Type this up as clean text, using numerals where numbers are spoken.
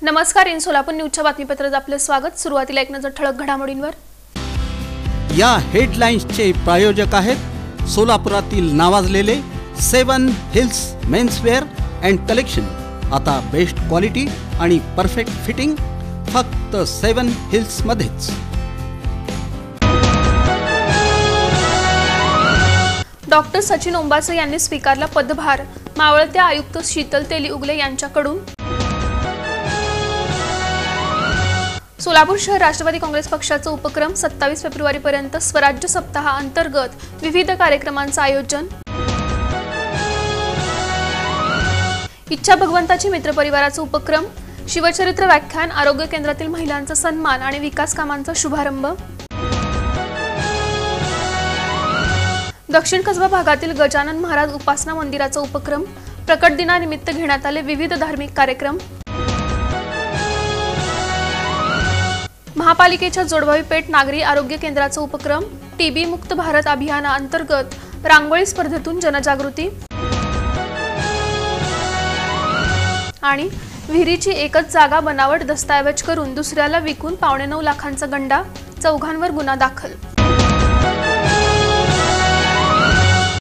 नमस्कार, इन सोलापूर न्यूजच्या बातमीपत्रात आपले स्वागत। सुरुवातीला एक नजर ठळक घडामोडींवर। या हेडलाईन्सचे प्रायोजक आहेत सोलापुरातील नावाजलेले 7 हिल्स मेन्सवेअर अँड कलेक्शन। आता बेस्ट क्वालिटी आणि परफेक्ट फिटिंग फक्त 7 हिल्स मध्येच। डॉक्टर सचिन ओंबासे यांनी स्वीकारला पदभार। मावळते आयुक्त शीतल तेली उगले यांच्याकडून। सोलापूर शहर राष्ट्रवादी काँग्रेस पक्षाचा उपक्रम 27 फेब्रुवारीपर्यंत स्वराज्य सप्ताह अंतर्गत विविध कार्यक्रमांचे आयोजन। इच्छा भगवंताची मित्र परिवाराचा उपक्रम, शिवचरित्र व्याख्यान, आरोग्य केंद्रातील महिलांचा सन्मान आणि विकास कामांचा शुभारंभ। दक्षिण कसबा भागातील गजानन महाराज उपासना मंदिराचा उपक्रम, प्रकट दिनानिमित्त घेण्यात आले विविध धार्मिक कार्यक्रम। महापालिकेच्या जोडभावी पेठ नागरी आरोग्य केंद्राचा उपक्रम, टीबी मुक्त भारत अभियानाअंतर्गत रांगोळी स्पर्धेतून जनजागृती आणि विहिरीची एकच जागा बनावट दस्तऐवज करून दुसऱ्याला विकून 9.25 लाखांचा गंडा, चौघांवर गुन्हा दाखल।